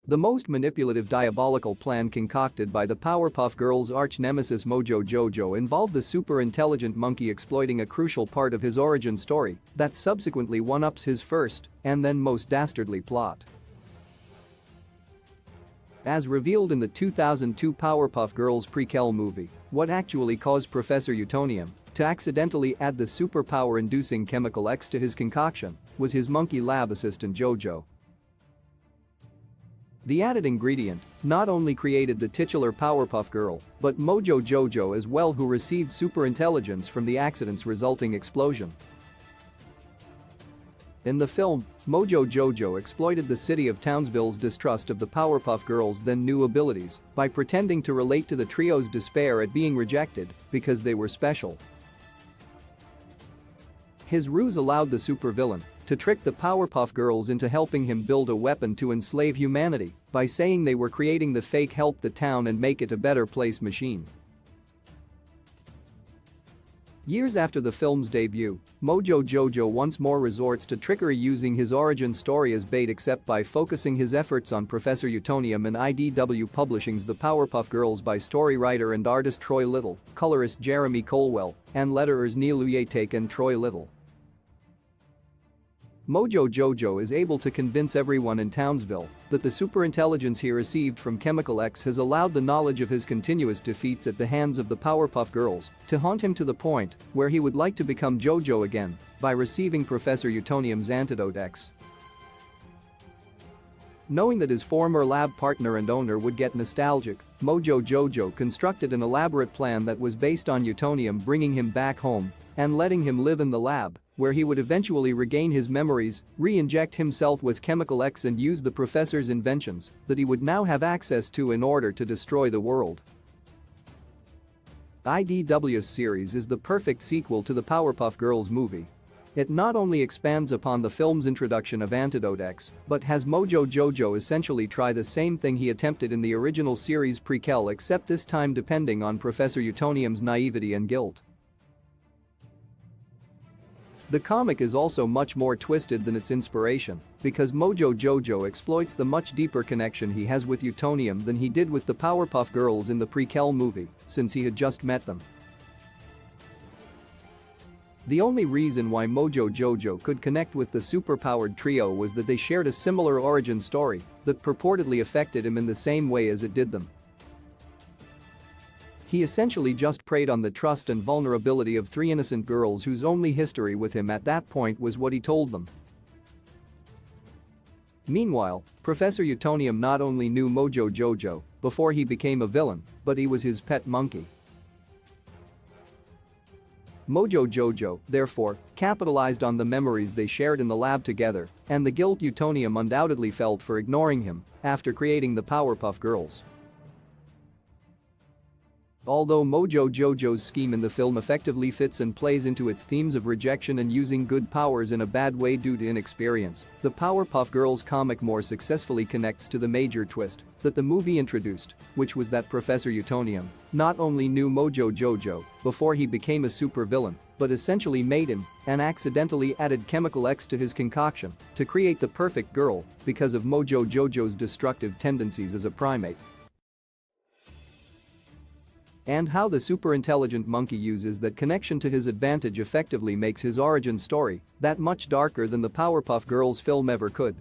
The most manipulative diabolical plan concocted by the Powerpuff Girls' arch-nemesis Mojo Jojo involved the super-intelligent monkey exploiting a crucial part of his origin story that subsequently one-ups his first and then most dastardly plot. As revealed in the 2002 Powerpuff Girls prequel movie, what actually caused Professor Utonium to accidentally add the superpower-inducing chemical X to his concoction was his monkey lab assistant Jojo. The added ingredient not only created the titular Powerpuff Girl, but Mojo Jojo as well, who received superintelligence from the accident's resulting explosion. In the film, Mojo Jojo exploited the city of Townsville's distrust of the Powerpuff Girls' then new abilities by pretending to relate to the trio's despair at being rejected because they were special. His ruse allowed the supervillain to trick the Powerpuff Girls into helping him build a weapon to enslave humanity by saying they were creating the fake help the town and make it a better place machine. Years after the film's debut, Mojo Jojo once more resorts to trickery using his origin story as bait, except by focusing his efforts on Professor Utonium and IDW Publishing's The Powerpuff Girls by story writer and artist Troy Little, colorist Jeremy Colwell, and letterers Neil Uyatek and Troy Little. Mojo Jojo is able to convince everyone in Townsville that the superintelligence he received from Chemical X has allowed the knowledge of his continuous defeats at the hands of the Powerpuff Girls to haunt him to the point where he would like to become Jojo again by receiving Professor Utonium's antidote X. Knowing that his former lab partner and owner would get nostalgic, Mojo Jojo constructed an elaborate plan that was based on Utonium bringing him back home and letting him live in the lab, where he would eventually regain his memories, re-inject himself with Chemical X and use the professor's inventions that he would now have access to in order to destroy the world. IDW's series is the perfect sequel to the Powerpuff Girls movie. It not only expands upon the film's introduction of Antidote X, but has Mojo Jojo essentially try the same thing he attempted in the original series prequel, except this time depending on Professor Utonium's naivety and guilt. The comic is also much more twisted than its inspiration, because Mojo Jojo exploits the much deeper connection he has with Utonium than he did with the Powerpuff Girls in the prequel movie, since he had just met them. The only reason why Mojo Jojo could connect with the superpowered trio was that they shared a similar origin story that purportedly affected him in the same way as it did them. He essentially just preyed on the trust and vulnerability of three innocent girls whose only history with him at that point was what he told them. Meanwhile, Professor Utonium not only knew Mojo Jojo before he became a villain, but he was his pet monkey. Mojo Jojo, therefore, capitalized on the memories they shared in the lab together and the guilt Utonium undoubtedly felt for ignoring him after creating the Powerpuff Girls. Although Mojo Jojo's scheme in the film effectively fits and plays into its themes of rejection and using good powers in a bad way due to inexperience, the Powerpuff Girls comic more successfully connects to the major twist that the movie introduced, which was that Professor Utonium not only knew Mojo Jojo before he became a supervillain, but essentially made him and accidentally added Chemical X to his concoction to create the perfect girl because of Mojo Jojo's destructive tendencies as a primate. And how the superintelligent monkey uses that connection to his advantage effectively makes his origin story that much darker than the Powerpuff Girls film ever could.